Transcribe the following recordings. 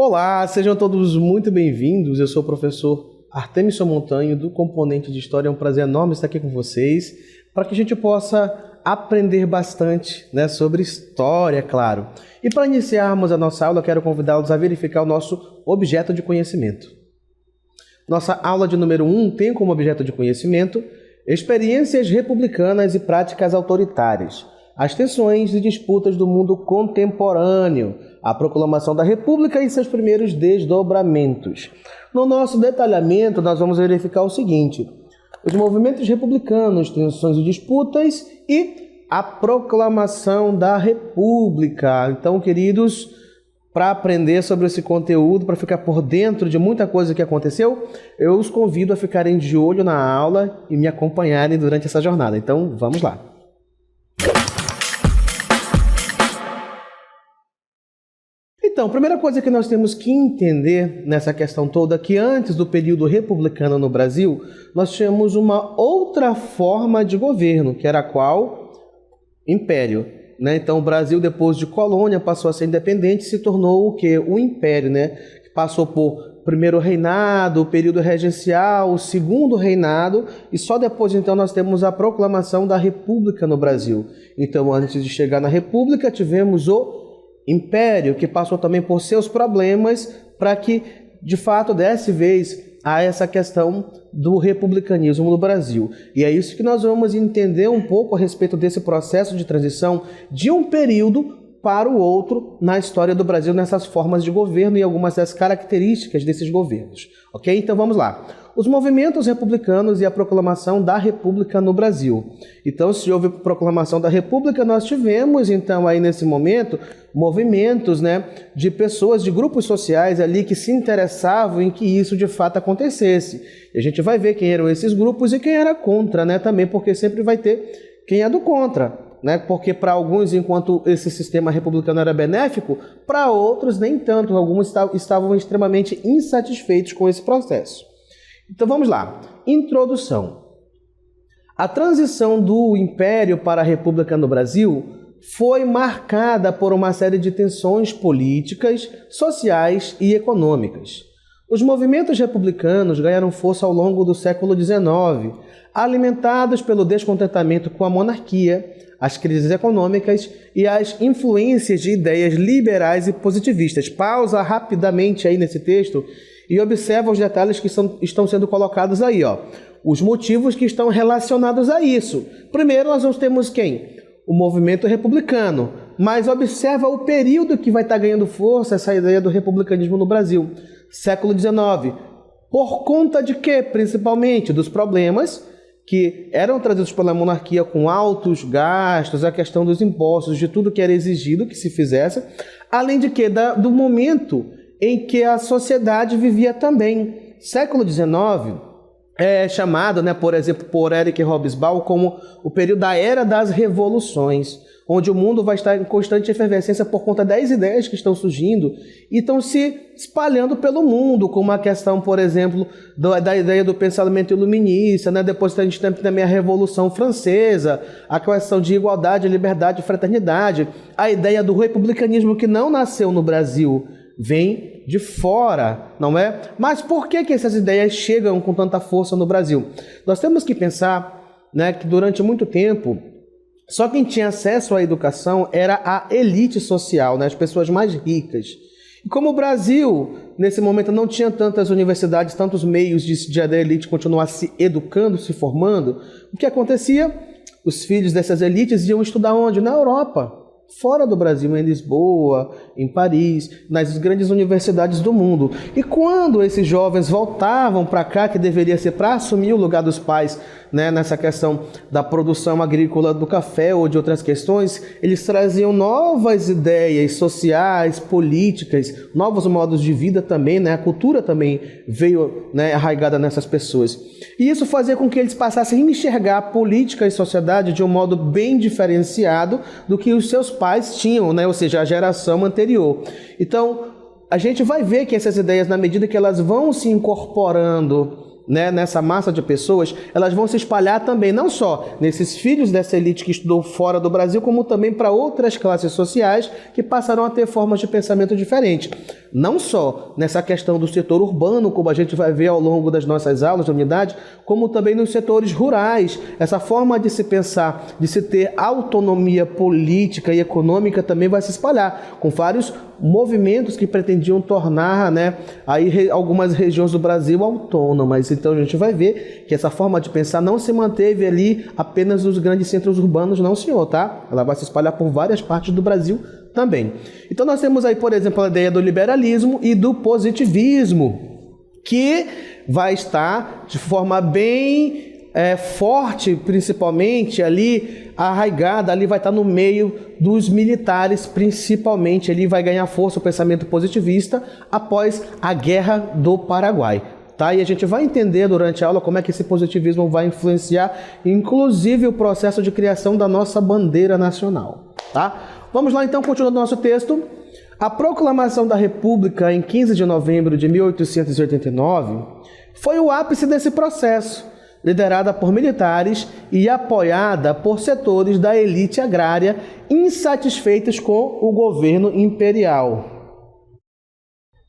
Olá, sejam todos muito bem-vindos. Eu sou o professor Artemison Montanho, do componente de História. É um prazer enorme estar aqui com vocês, para que a gente possa aprender bastante, sobre história, claro. E para iniciarmos a nossa aula, eu quero convidá-los a verificar o nosso objeto de conhecimento. Nossa aula de número 1 tem como objeto de conhecimento experiências republicanas e práticas autoritárias, as tensões e disputas do mundo contemporâneo, a proclamação da República e seus primeiros desdobramentos. No nosso detalhamento, nós vamos verificar o seguinte: os movimentos republicanos, tensões e disputas e a proclamação da República. Então, queridos, para aprender sobre esse conteúdo, para ficar por dentro de muita coisa que aconteceu, eu os convido a ficarem de olho na aula e me acompanharem durante essa jornada. Então, vamos lá. Então, a primeira coisa que nós temos que entender nessa questão toda é que antes do período republicano no Brasil, nós tínhamos uma outra forma de governo, que era qual? Império. Então, o Brasil, depois de colônia, passou a ser independente e se tornou o quê? O Império, que passou por primeiro reinado, o período regencial, o segundo reinado, e só depois, então, nós temos a proclamação da República no Brasil. Então, antes de chegar na República, tivemos o Império, que passou também por seus problemas para que, de fato, desse vez a essa questão do republicanismo no Brasil. E é isso que nós vamos entender um pouco a respeito desse processo de transição de um período para o outro na história do Brasil, nessas formas de governo e algumas das características desses governos. Ok? Então vamos lá. Os movimentos republicanos e a proclamação da República no Brasil. Então, se houve proclamação da República, nós tivemos, então, aí nesse momento, movimentos, de pessoas, de grupos sociais ali que se interessavam em que isso de fato acontecesse. E a gente vai ver quem eram esses grupos e quem era contra, também, porque sempre vai ter quem é do contra. Porque para alguns, enquanto esse sistema republicano era benéfico, para outros nem tanto. Alguns estavam extremamente insatisfeitos com esse processo. Então vamos lá. Introdução. A transição do Império para a República no Brasil foi marcada por uma série de tensões políticas, sociais e econômicas. Os movimentos republicanos ganharam força ao longo do século XIX, alimentados pelo descontentamento com a monarquia, as crises econômicas e as influências de ideias liberais e positivistas. Pausa rapidamente aí nesse texto e observa os detalhes que estão sendo colocados aí. Os motivos que estão relacionados a isso. Primeiro, nós temos quem? O movimento republicano. Mas observa o período que vai estar ganhando força essa ideia do republicanismo no Brasil. Século XIX. Por conta de quê? Principalmente dos problemas que eram trazidos pela monarquia com altos gastos, a questão dos impostos, de tudo que era exigido que se fizesse, além de que do momento em que a sociedade vivia também. Século XIX é chamado, por exemplo, por Eric Hobsbawm, como o período da Era das Revoluções, onde o mundo vai estar em constante efervescência por conta das ideias que estão surgindo e estão se espalhando pelo mundo, como a questão, por exemplo, da ideia do pensamento iluminista, depois a gente tem também a Revolução Francesa, a questão de igualdade, liberdade e fraternidade, a ideia do republicanismo que não nasceu no Brasil, vem de fora, não é? Mas por que essas ideias chegam com tanta força no Brasil? Nós temos que pensar que durante muito tempo, só quem tinha acesso à educação era a elite social, as pessoas mais ricas. E como o Brasil, nesse momento, não tinha tantas universidades, tantos meios de a elite continuar se educando, se formando, o que acontecia? Os filhos dessas elites iam estudar onde? Na Europa. Fora do Brasil, em Lisboa, em Paris, nas grandes universidades do mundo. E quando esses jovens voltavam para cá, que deveria ser para assumir o lugar dos pais, nessa questão da produção agrícola do café ou de outras questões, eles traziam novas ideias sociais, políticas, novos modos de vida também, a cultura também veio arraigada nessas pessoas. E isso fazia com que eles passassem a enxergar a política e sociedade de um modo bem diferenciado do que os seus pais tinham, ou seja, a geração anterior. Então, a gente vai ver que essas ideias, na medida que elas vão se incorporando né, nessa massa de pessoas, elas vão se espalhar também, não só nesses filhos dessa elite que estudou fora do Brasil, como também para outras classes sociais que passaram a ter formas de pensamento diferentes. Não só nessa questão do setor urbano, como a gente vai ver ao longo das nossas aulas da unidade, como também nos setores rurais. Essa forma de se pensar, de se ter autonomia política e econômica também vai se espalhar, com vários movimentos que pretendiam tornar, né, aí algumas regiões do Brasil autônomas. Então a gente vai ver que essa forma de pensar não se manteve ali apenas nos grandes centros urbanos, não, senhor, tá? Ela vai se espalhar por várias partes do Brasil também. Então nós temos aí, por exemplo, a ideia do liberalismo e do positivismo, que vai estar de forma bem forte, principalmente ali, arraigada, ali vai estar no meio dos militares, principalmente, ali vai ganhar força o pensamento positivista após a Guerra do Paraguai. Tá? E a gente vai entender durante a aula como é que esse positivismo vai influenciar, inclusive, o processo de criação da nossa bandeira nacional. Tá? Vamos lá, então, continuando nosso texto. A proclamação da República em 15 de novembro de 1889 foi o ápice desse processo, liderada por militares e apoiada por setores da elite agrária insatisfeitos com o governo imperial.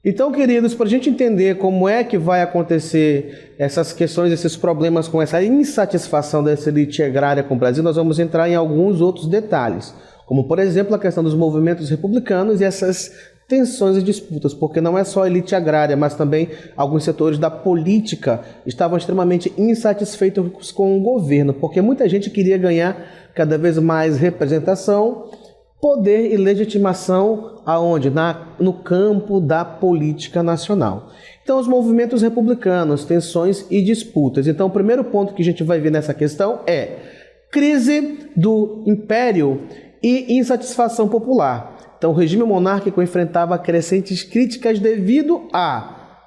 Então, queridos, para a gente entender como é que vai acontecer essas questões, esses problemas com essa insatisfação dessa elite agrária com o Brasil, nós vamos entrar em alguns outros detalhes, como, por exemplo, a questão dos movimentos republicanos e essas tensões e disputas, porque não é só a elite agrária, mas também alguns setores da política estavam extremamente insatisfeitos com o governo, porque muita gente queria ganhar cada vez mais representação, poder e legitimação aonde? No campo da política nacional. Então, os movimentos republicanos, tensões e disputas. Então, o primeiro ponto que a gente vai ver nessa questão é crise do império e insatisfação popular. Então, o regime monárquico enfrentava crescentes críticas devido a,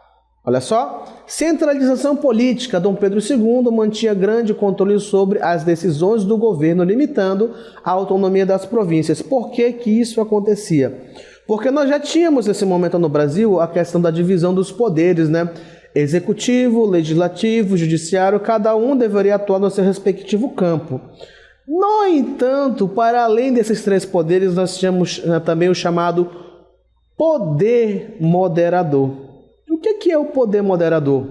olha só, centralização política. Dom Pedro II mantinha grande controle sobre as decisões do governo, limitando a autonomia das províncias. Por que que isso acontecia? Porque nós já tínhamos nesse momento no Brasil a questão da divisão dos poderes, né? Executivo, legislativo, judiciário, cada um deveria atuar no seu respectivo campo. No entanto, para além desses três poderes, nós tínhamos também o chamado poder moderador. O que é o poder moderador?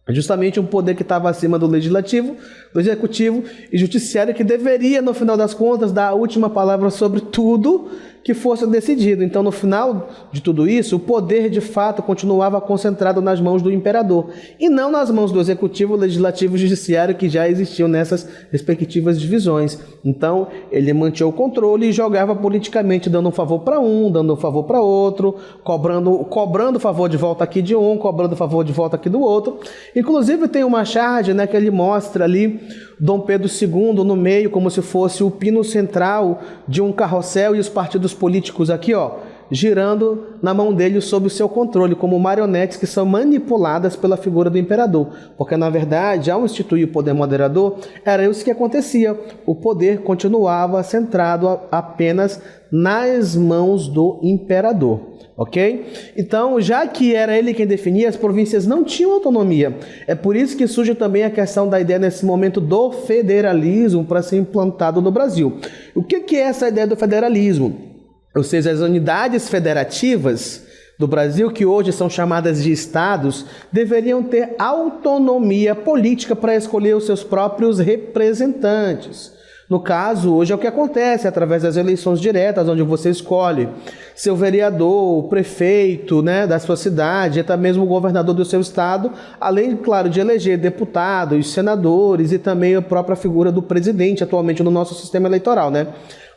É justamente um poder que estava acima do legislativo, do executivo e judiciário, que deveria, no final das contas, dar a última palavra sobre tudo que fosse decidido. Então, no final de tudo isso, o poder, de fato, continuava concentrado nas mãos do imperador e não nas mãos do executivo, legislativo e judiciário, que já existiam nessas respectivas divisões. Então, ele mantinha o controle e jogava politicamente, dando um favor para um, dando um favor para outro, cobrando favor de volta aqui de um, cobrando favor de volta aqui do outro. Inclusive, tem uma charge, né, que ele mostra ali Dom Pedro II no meio, como se fosse o pino central de um carrossel, e os partidos políticos aqui, ó, girando na mão dele sob o seu controle, como marionetes que são manipuladas pela figura do imperador. Porque, na verdade, ao instituir o poder moderador, era isso que acontecia. O poder continuava centrado apenas nas mãos do imperador. Ok? Então, já que era ele quem definia, as províncias não tinham autonomia. É por isso que surge também a questão da ideia nesse momento do federalismo para ser implantado no Brasil. O que é essa ideia do federalismo? Ou seja, as unidades federativas do Brasil, que hoje são chamadas de estados, deveriam ter autonomia política para escolher os seus próprios representantes. No caso, hoje é o que acontece, através das eleições diretas, onde você escolhe seu vereador, o prefeito, né, da sua cidade, até mesmo o governador do seu estado, além, claro, de eleger deputados, senadores e também a própria figura do presidente, atualmente no nosso sistema eleitoral, né?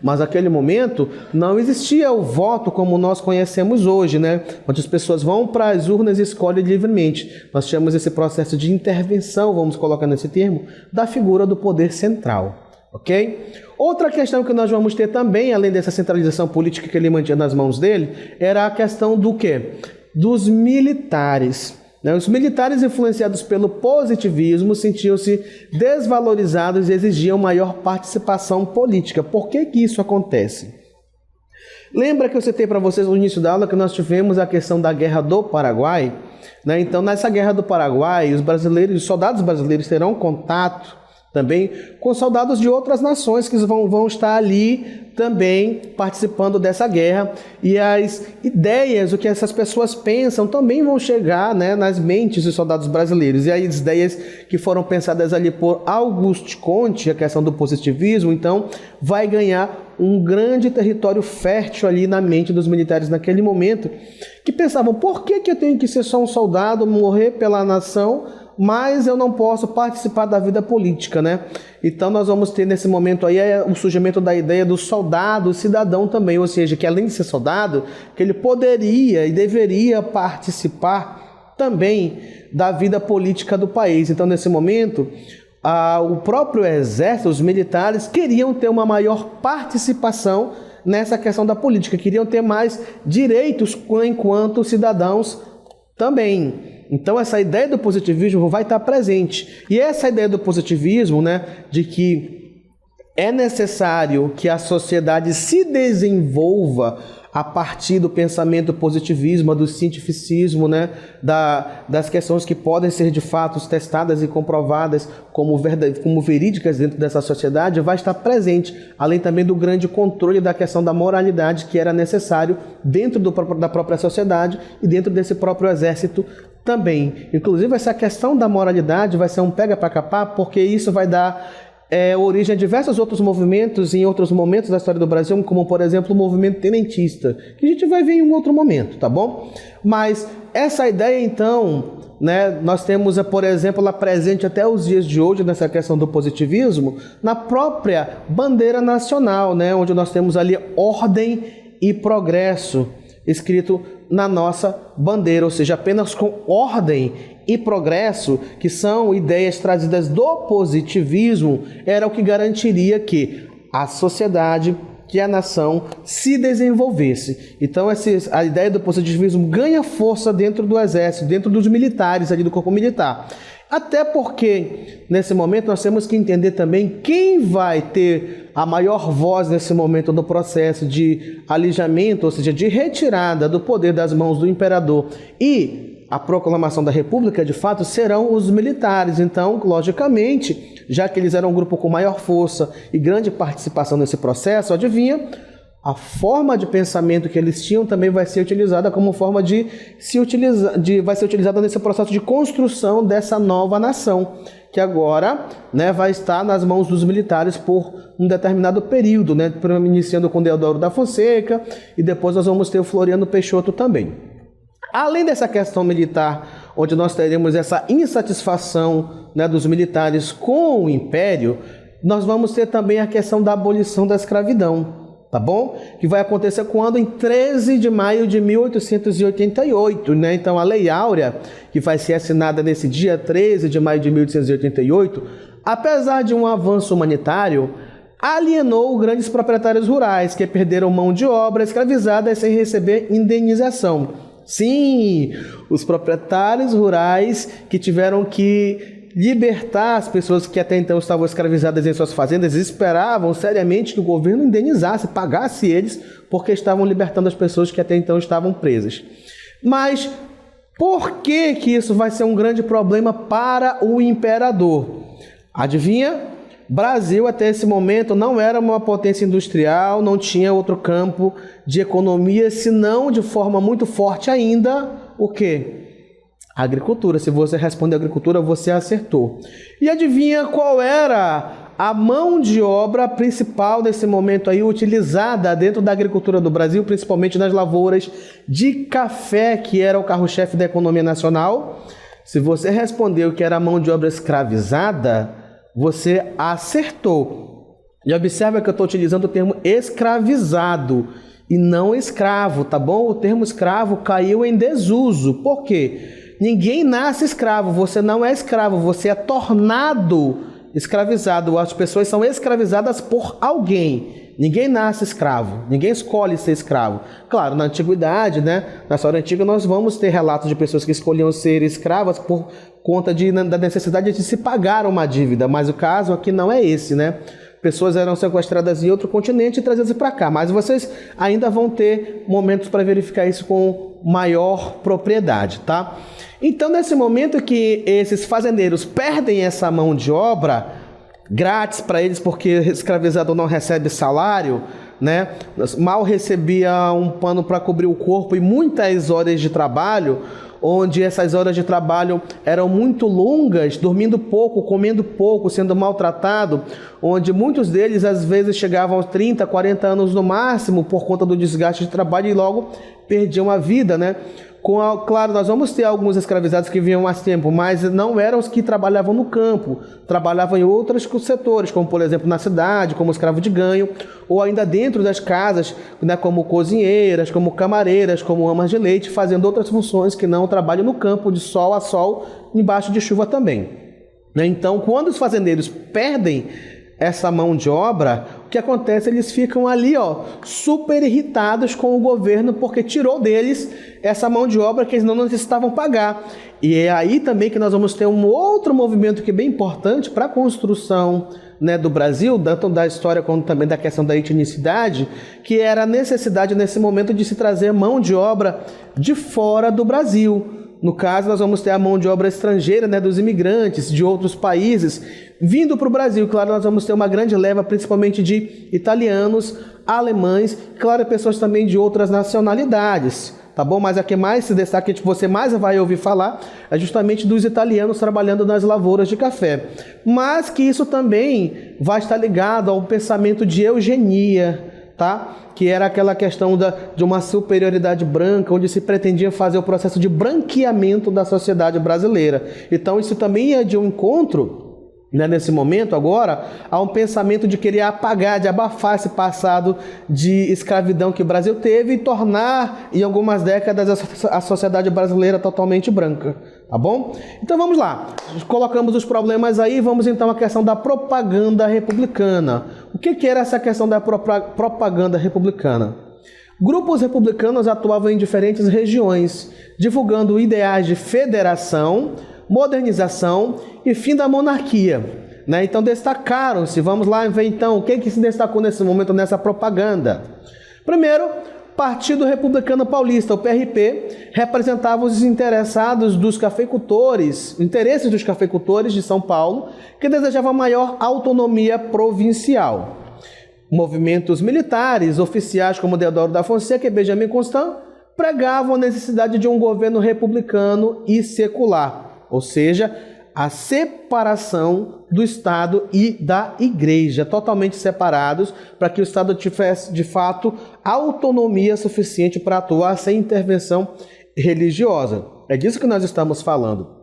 Mas naquele momento não existia o voto como nós conhecemos hoje, né? Onde as pessoas vão para as urnas e escolhem livremente. Nós tínhamos esse processo de intervenção, vamos colocar nesse termo, da figura do poder central. Ok? Outra questão que nós vamos ter também, além dessa centralização política que ele mantinha nas mãos dele, era a questão do quê? Dos militares. Os militares, influenciados pelo positivismo, sentiam-se desvalorizados e exigiam maior participação política. Por que que isso acontece? Lembra que eu citei para vocês no início da aula que nós tivemos a questão da Guerra do Paraguai? né? Então, nessa Guerra do Paraguai, os soldados brasileiros terão contato também com soldados de outras nações que vão estar ali também participando dessa guerra, e as ideias, o que essas pessoas pensam, também vão chegar, né, nas mentes dos soldados brasileiros. E as ideias que foram pensadas ali por Auguste Comte, a questão do positivismo, então vai ganhar um grande território fértil ali na mente dos militares naquele momento, que pensavam, por que eu tenho que ser só um soldado, morrer pela nação, mas eu não posso participar da vida política, né? Então nós vamos ter nesse momento aí o surgimento da ideia do soldado cidadão também, ou seja, que além de ser soldado, que ele poderia e deveria participar também da vida política do país. Então nesse momento, o próprio exército, os militares, queriam ter uma maior participação nessa questão da política, queriam ter mais direitos enquanto cidadãos também. Então essa ideia do positivismo vai estar presente. E essa ideia do positivismo, né, de que é necessário que a sociedade se desenvolva a partir do pensamento positivismo, do cientificismo, né, das questões que podem ser de fato testadas e comprovadas como verídicas dentro dessa sociedade, vai estar presente, além também do grande controle da questão da moralidade que era necessário dentro da própria sociedade e dentro desse próprio exército também. Inclusive, essa questão da moralidade vai ser um pega para capar, porque isso vai dar origem a diversos outros movimentos em outros momentos da história do Brasil, como, por exemplo, o movimento tenentista, que a gente vai ver em um outro momento, tá bom? Mas essa ideia, então, né, nós temos, por exemplo, lá presente até os dias de hoje, nessa questão do positivismo, na própria bandeira nacional, né, onde nós temos ali ordem e progresso, escrito na nossa bandeira, ou seja, apenas com ordem e progresso, que são ideias trazidas do positivismo, era o que garantiria que a sociedade, que a nação se desenvolvesse. Então a ideia do positivismo ganha força dentro do exército, dentro dos militares, ali do corpo militar. Até porque, nesse momento, nós temos que entender também quem vai ter a maior voz nesse momento no processo de alijamento, ou seja, de retirada do poder das mãos do imperador e a proclamação da República, de fato, serão os militares. Então, logicamente, já que eles eram um grupo com maior força e grande participação nesse processo, adivinha? A forma de pensamento que eles tinham também vai ser utilizada como forma vai ser utilizada nesse processo de construção dessa nova nação, que agora, né, vai estar nas mãos dos militares por um determinado período, né, iniciando com Deodoro da Fonseca, e depois nós vamos ter o Floriano Peixoto também. Além dessa questão militar, onde nós teremos essa insatisfação, né, dos militares com o Império, nós vamos ter também a questão da abolição da escravidão. Tá bom? Que vai acontecer quando? Em 13 de maio de 1888, né? Então a Lei Áurea, que vai ser assinada nesse dia 13 de maio de 1888, apesar de um avanço humanitário, alienou grandes proprietários rurais que perderam mão de obra escravizada sem receber indenização. Sim, os proprietários rurais que tiveram que libertar as pessoas que até então estavam escravizadas em suas fazendas, esperavam seriamente que o governo indenizasse, pagasse eles, porque estavam libertando as pessoas que até então estavam presas. Mas por que isso vai ser um grande problema para o imperador? Adivinha? Brasil até esse momento não era uma potência industrial, não tinha outro campo de economia, senão de forma muito forte ainda, o quê? Agricultura. Se você responder agricultura, você acertou. E adivinha qual era a mão de obra principal nesse momento aí utilizada dentro da agricultura do Brasil, principalmente nas lavouras de café, que era o carro-chefe da economia nacional? Se você respondeu que era a mão de obra escravizada, você acertou. E observa que eu estou utilizando o termo escravizado e não escravo, tá bom? O termo escravo caiu em desuso. Por quê? Ninguém nasce escravo, você não é escravo, você é tornado escravizado. As pessoas são escravizadas por alguém. Ninguém nasce escravo, ninguém escolhe ser escravo. Claro, na antiguidade, né, na história antiga, nós vamos ter relatos de pessoas que escolhiam ser escravas por conta da necessidade de se pagar uma dívida, mas o caso aqui não é esse, né? pessoas eram sequestradas em outro continente e trazidas para cá. Mas vocês ainda vão ter momentos para verificar isso com maior propriedade, tá? Então, nesse momento que esses fazendeiros perdem essa mão de obra grátis para eles, porque escravizado não recebe salário, né? Mal recebia um pano para cobrir o corpo e muitas horas de trabalho, onde essas horas de trabalho eram muito longas, dormindo pouco, comendo pouco, sendo maltratado, onde muitos deles às vezes chegavam aos 30, 40 anos no máximo por conta do desgaste de trabalho e logo perdiam a vida, né? Claro, nós vamos ter alguns escravizados que vinham mais tempo, mas não eram os que trabalhavam no campo, trabalhavam em outros setores, como por exemplo na cidade, como escravo de ganho, ou ainda dentro das casas, né, como cozinheiras, como camareiras, como amas de leite, fazendo outras funções que não trabalham no campo, de sol a sol, embaixo de chuva também. Então, quando os fazendeiros perdem essa mão de obra, o que acontece? Eles ficam ali, super irritados com o governo porque tirou deles essa mão de obra que eles não necessitavam pagar. E é aí também que nós vamos ter um outro movimento que é bem importante para a construção, né, do Brasil, tanto da história quanto também da questão da etnicidade, que era a necessidade nesse momento de se trazer mão de obra de fora do Brasil. No caso, nós vamos ter a mão de obra estrangeira, né, dos imigrantes de outros países vindo para o Brasil. Claro, nós vamos ter uma grande leva, principalmente de italianos, alemães, claro, pessoas também de outras nacionalidades, tá bom? Mas a que mais se destaca, que você mais vai ouvir falar, é justamente dos italianos trabalhando nas lavouras de café. Mas que isso também vai estar ligado ao pensamento de eugenia, tá? Que era aquela questão de uma superioridade branca, onde se pretendia fazer o processo de branqueamento da sociedade brasileira. Então isso também é de um encontro, né, nesse momento agora, há um pensamento de querer apagar, de abafar esse passado de escravidão que o Brasil teve e tornar, em algumas décadas, a sociedade brasileira totalmente branca, tá bom? Então vamos lá, colocamos os problemas aí, vamos então à questão da propaganda republicana. O que era essa questão da propaganda republicana? Grupos republicanos atuavam em diferentes regiões, divulgando ideais de federação, modernização e fim da monarquia, né? Então destacaram-se, vamos lá ver então o que se destacou nesse momento nessa propaganda. Primeiro, Partido Republicano Paulista, o PRP, representava os interessados dos cafeicultores, interesses dos cafeicultores de São Paulo, que desejavam maior autonomia provincial. Movimentos militares, oficiais como Deodoro da Fonseca e Benjamin Constant, pregavam a necessidade de um governo republicano e secular, ou seja, a separação do Estado e da Igreja, totalmente separados, para que o Estado tivesse, de fato, autonomia suficiente para atuar sem intervenção religiosa. É disso que nós estamos falando.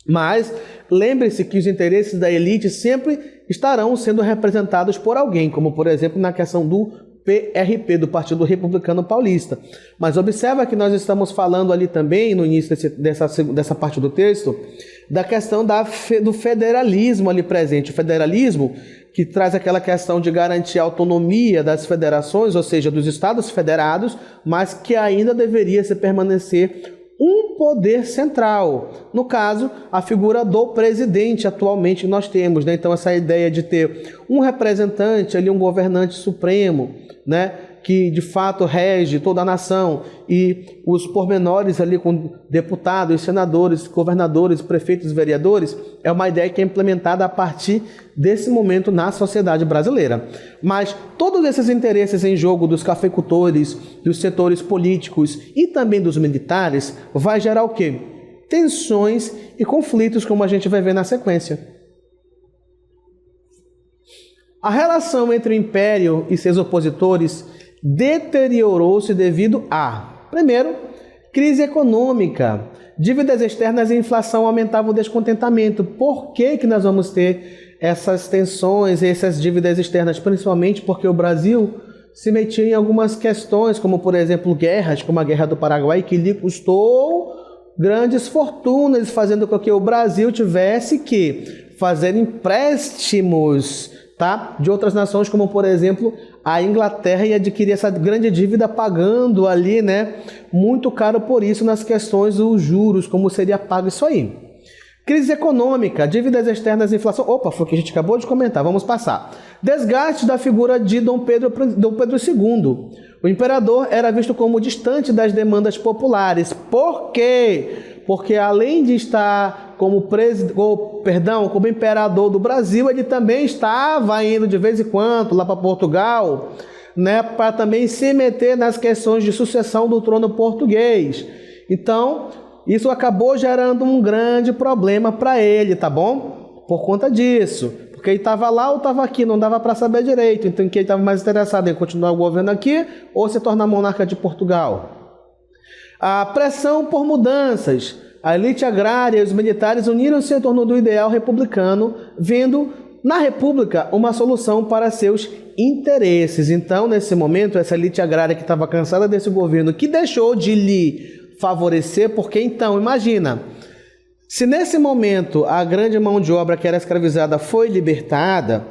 Mas lembre-se que os interesses da elite sempre estarão sendo representados por alguém, como, por exemplo, na questão do PRP, do Partido Republicano Paulista. Mas observa que nós estamos falando ali também, no início dessa parte do texto, da questão do federalismo ali presente. O federalismo que traz aquela questão de garantir a autonomia das federações, ou seja, dos estados federados, mas que ainda deveria se permanecer um poder central. No caso, a figura do presidente atualmente nós temos, né? Então essa ideia de ter um representante ali, um governante supremo, né, que de fato rege toda a nação, e os pormenores ali com deputados, senadores, governadores, prefeitos, vereadores, é uma ideia que é implementada a partir desse momento na sociedade brasileira. Mas todos esses interesses em jogo dos cafeicultores, dos setores políticos e também dos militares vai gerar o quê? Tensões e conflitos, como a gente vai ver na sequência. A relação entre o Império e seus opositores deteriorou-se devido a, primeiro, crise econômica, dívidas externas e inflação aumentavam o descontentamento. Por que nós vamos ter essas tensões e essas dívidas externas? Principalmente porque o Brasil se metia em algumas questões, como por exemplo guerras, como a Guerra do Paraguai, que lhe custou grandes fortunas, fazendo com que o Brasil tivesse que fazer empréstimos, tá, de outras nações, como por exemplo a Inglaterra, e adquirir essa grande dívida pagando ali, né, muito caro por isso nas questões dos juros, como seria pago isso aí. Crise econômica, dívidas externas, inflação. Opa, foi o que a gente acabou de comentar, vamos passar. Desgaste da figura de Dom Pedro II. O imperador era visto como distante das demandas populares. Por quê? Porque além de estar como imperador do Brasil, ele também estava indo de vez em quando lá para Portugal, né, para também se meter nas questões de sucessão do trono português. Então, isso acabou gerando um grande problema para ele, tá bom? Por conta disso. Porque ele estava lá ou estava aqui, não dava para saber direito. Então, quem estava mais interessado em continuar o governo aqui ou se tornar monarca de Portugal. A pressão por mudanças. A elite agrária e os militares uniram-se em torno do ideal republicano, vendo na República uma solução para seus interesses. Então, nesse momento, essa elite agrária que estava cansada desse governo, que deixou de lhe favorecer, porque então, imagina, se nesse momento a grande mão de obra que era escravizada foi libertada,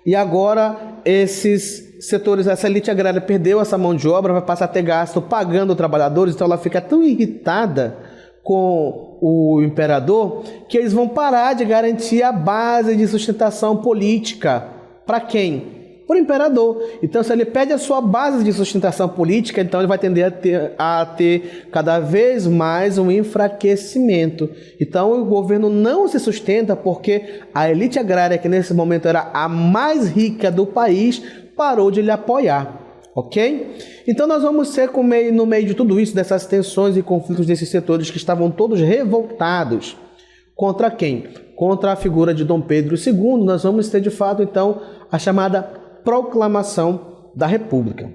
e agora esses setores, essa elite agrária perdeu essa mão de obra, vai passar a ter gasto pagando trabalhadores, então ela fica tão irritada com o imperador que eles vão parar de garantir a base de sustentação política. Para quem? Para o imperador. Então, se ele pede a sua base de sustentação política, então ele vai tender a ter cada vez mais um enfraquecimento. Então, o governo não se sustenta porque a elite agrária, que nesse momento era a mais rica do país, parou de lhe apoiar. Ok? Então nós vamos ter no meio de tudo isso, dessas tensões e conflitos desses setores que estavam todos revoltados. Contra quem? Contra a figura de Dom Pedro II, nós vamos ter de fato então a chamada Proclamação da República.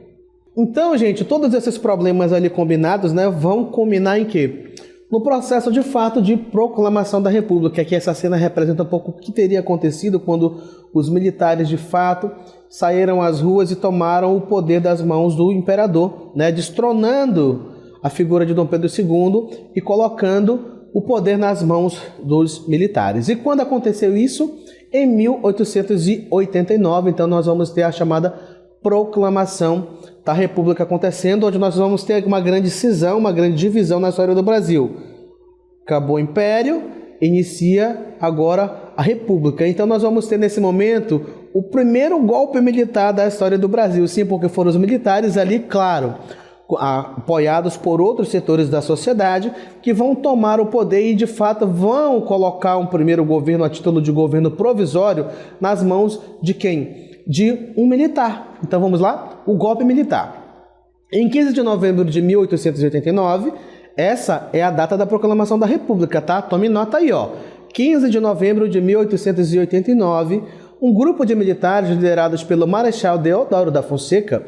Então, gente, todos esses problemas ali combinados, né, vão culminar em quê? No processo de fato de proclamação da República, que essa cena representa um pouco o que teria acontecido quando os militares de fato saíram às ruas e tomaram o poder das mãos do imperador, né, destronando a figura de Dom Pedro II e colocando o poder nas mãos dos militares. E quando aconteceu isso? Em 1889, então nós vamos ter a chamada Proclamação da República acontecendo, onde nós vamos ter uma grande cisão, uma grande divisão na história do Brasil. Acabou o Império, inicia agora a República. Então nós vamos ter nesse momento o primeiro golpe militar da história do Brasil. Sim, porque foram os militares ali, claro, apoiados por outros setores da sociedade, que vão tomar o poder e de fato vão colocar um primeiro governo a título de governo provisório nas mãos de quem? De um militar. Então vamos lá? O golpe militar. Em 15 de novembro de 1889, essa é a data da proclamação da República, tá? Tome nota aí, ó. 15 de novembro de 1889, um grupo de militares liderados pelo Marechal Deodoro da Fonseca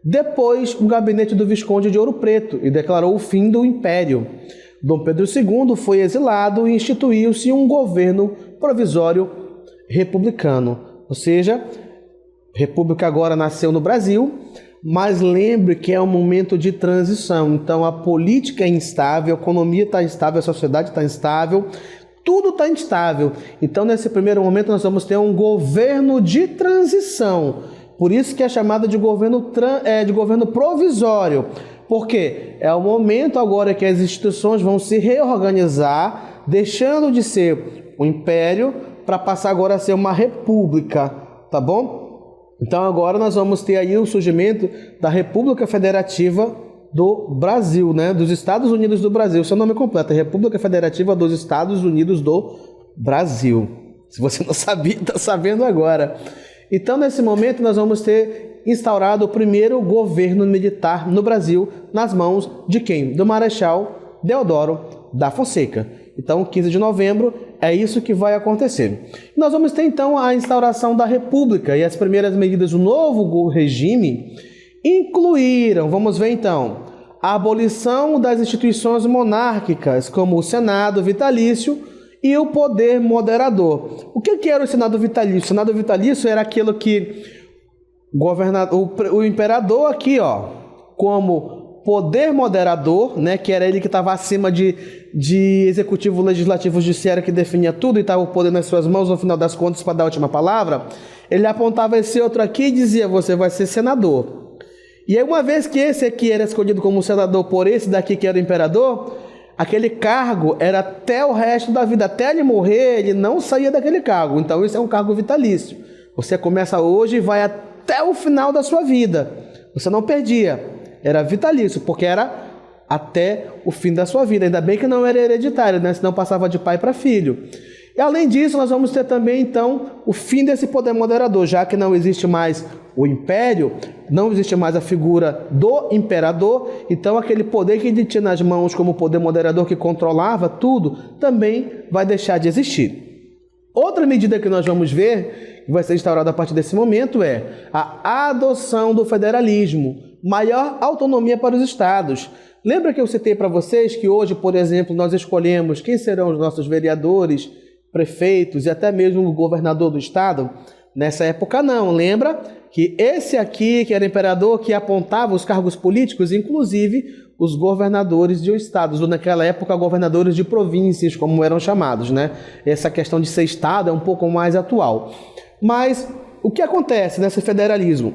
depôs o gabinete do Visconde de Ouro Preto e declarou o fim do Império. Dom Pedro II foi exilado e instituiu-se um governo provisório republicano. Ou seja, República agora nasceu no Brasil, mas lembre que é um momento de transição. Então a política é instável, a economia está instável, a sociedade está instável, tudo está instável. Então nesse primeiro momento nós vamos ter um governo de transição. Por isso que é chamado de governo provisório. Porque é o momento agora que as instituições vão se reorganizar, deixando de ser um império para passar agora a ser uma república, tá bom? Então agora nós vamos ter aí o surgimento da República Federativa do Brasil, né? Dos Estados Unidos do Brasil. Seu nome completo é República Federativa dos Estados Unidos do Brasil. Se você não sabia, está sabendo agora. Então, nesse momento, nós vamos ter instaurado o primeiro governo militar no Brasil, nas mãos de quem? Do Marechal Deodoro da Fonseca. Então, 15 de novembro, é isso que vai acontecer. Nós vamos ter, então, a instauração da República e as primeiras medidas do novo regime incluíram, vamos ver então, a abolição das instituições monárquicas, como o Senado vitalício, e o poder moderador. O que era o Senado vitalício? O Senado vitalício era aquilo que o imperador aqui, ó, como poder moderador, né, que era ele que estava acima de executivo, legislativo, judiciário, que definia tudo e estava o poder nas suas mãos, no final das contas, para dar a última palavra. Ele apontava esse outro aqui e dizia: você vai ser senador. E aí, uma vez que esse aqui era escolhido como senador por esse daqui que era o imperador, aquele cargo era até o resto da vida, até ele morrer, ele não saía daquele cargo. Então isso é um cargo vitalício. Você começa hoje e vai até o final da sua vida. Você não perdia, era vitalício, porque era até o fim da sua vida. Ainda bem que não era hereditário, né? Senão passava de pai para filho. E além disso, nós vamos ter também, então, o fim desse poder moderador, já que não existe mais o império, não existe mais a figura do imperador, então aquele poder que ele tinha nas mãos como poder moderador que controlava tudo, também vai deixar de existir. Outra medida que nós vamos ver, que vai ser instaurada a partir desse momento, é a adoção do federalismo, maior autonomia para os estados. Lembra que eu citei para vocês que hoje, por exemplo, nós escolhemos quem serão os nossos vereadores, prefeitos e até mesmo o governador do estado? Nessa época não, lembra que esse aqui, que era imperador, que apontava os cargos políticos, inclusive os governadores de estados, ou naquela época governadores de províncias, como eram chamados, né? Essa questão de ser estado é um pouco mais atual. Mas o que acontece nesse federalismo?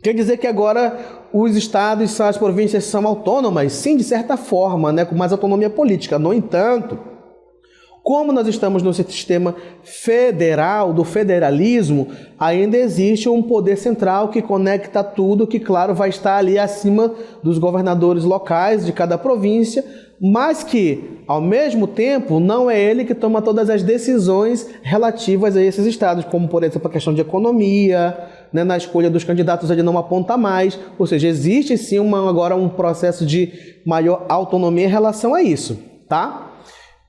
Quer dizer que agora os estados e as províncias são autônomas? Sim, de certa forma, né? Com mais autonomia política. No entanto, como nós estamos no sistema federal, do federalismo, ainda existe um poder central que conecta tudo, que, claro, vai estar ali acima dos governadores locais de cada província, mas que, ao mesmo tempo, não é ele que toma todas as decisões relativas a esses estados, como, por exemplo, a questão de economia, né, na escolha dos candidatos ele não aponta mais, ou seja, existe sim agora um processo de maior autonomia em relação a isso, tá?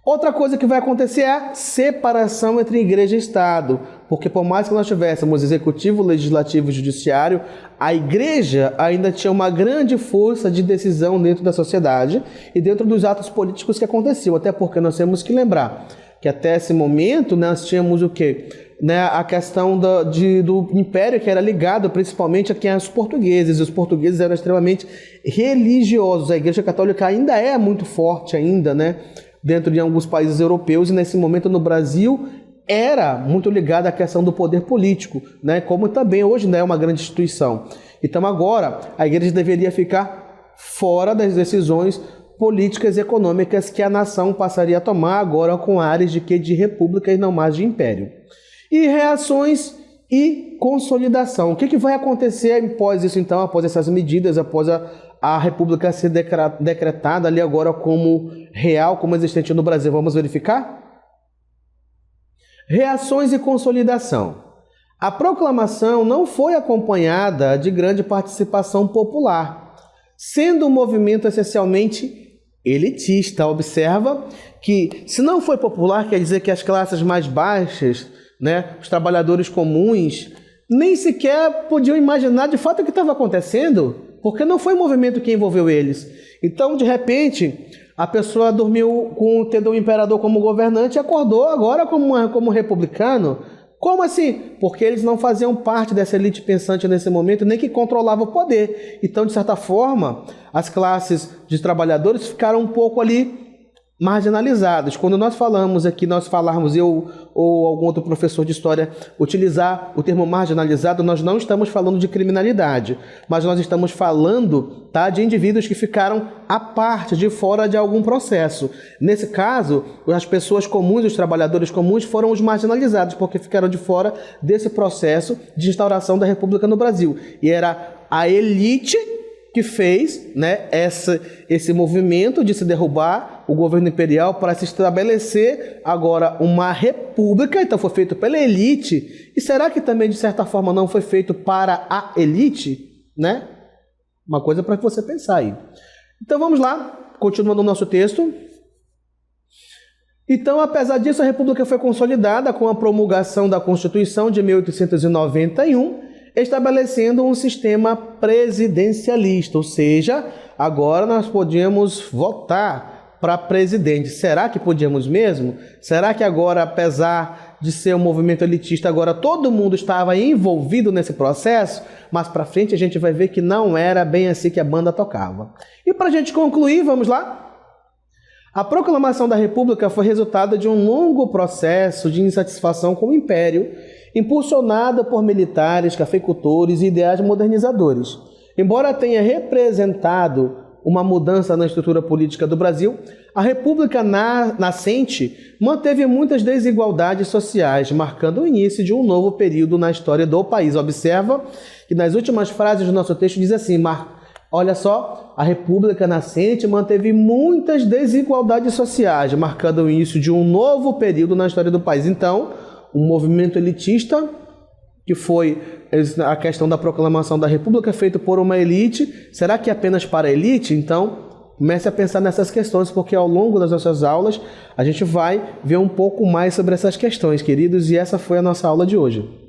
Outra coisa que vai acontecer é a separação entre igreja e Estado, porque por mais que nós tivéssemos executivo, legislativo e judiciário, a igreja ainda tinha uma grande força de decisão dentro da sociedade e dentro dos atos políticos que aconteciam, até porque nós temos que lembrar que até esse momento nós tínhamos o quê? Né, a questão do império, que era ligado principalmente a quem eram os portugueses, e os portugueses eram extremamente religiosos, a igreja católica ainda é muito forte ainda, né? Dentro de alguns países europeus, e nesse momento no Brasil era muito ligada à questão do poder político, né? Como também hoje não é uma grande instituição. Então agora a igreja deveria ficar fora das decisões políticas e econômicas que a nação passaria a tomar agora com áreas de república e não mais de império. E reações e consolidação. O que vai acontecer após isso então, após essas medidas, após a república ser decretada ali agora como real, como existente no Brasil? Vamos verificar? Reações e consolidação. A proclamação não foi acompanhada de grande participação popular, sendo um movimento essencialmente elitista. Observa que, se não foi popular, quer dizer que as classes mais baixas, né, os trabalhadores comuns, nem sequer podiam imaginar de fato o que estava acontecendo, porque não foi o movimento que envolveu eles. Então, de repente, a pessoa dormiu tendo o imperador como governante e acordou agora como republicano. Como assim? Porque eles não faziam parte dessa elite pensante nesse momento, nem que controlava o poder. Então, de certa forma, as classes de trabalhadores ficaram um pouco ali marginalizadas. Quando nós falamos aqui, eu ou algum outro professor de história utilizar o termo marginalizado, nós não estamos falando de criminalidade, mas nós estamos falando, tá, de indivíduos que ficaram à parte, de fora de algum processo. Nesse caso, as pessoas comuns, os trabalhadores comuns foram os marginalizados, porque ficaram de fora desse processo de instauração da República no Brasil. E era a elite que fez, né, esse movimento de se derrubar o governo imperial para se estabelecer agora uma república. Então foi feito pela elite. E será que também, de certa forma, não foi feito para a elite? Né? Uma coisa para você pensar aí. Então vamos lá, continuando o nosso texto. Então, apesar disso, a república foi consolidada com a promulgação da Constituição de 1891, estabelecendo um sistema presidencialista, ou seja, agora nós podíamos votar para presidente. Será que podíamos mesmo? Será que agora, apesar de ser um movimento elitista, agora todo mundo estava envolvido nesse processo? Mas para frente a gente vai ver que não era bem assim que a banda tocava. E para a gente concluir, vamos lá? A proclamação da República foi resultado de um longo processo de insatisfação com o Império, impulsionada por militares, cafeicultores e ideais modernizadores. Embora tenha representado uma mudança na estrutura política do Brasil, a República nascente manteve muitas desigualdades sociais, marcando o início de um novo período na história do país. Observa que nas últimas frases do nosso texto diz assim, olha só, a República nascente manteve muitas desigualdades sociais, marcando o início de um novo período na história do país. Então, um movimento elitista, que foi a questão da proclamação da República, feito por uma elite, será que é apenas para a elite? Então, comece a pensar nessas questões, porque ao longo das nossas aulas, a gente vai ver um pouco mais sobre essas questões, queridos, e essa foi a nossa aula de hoje.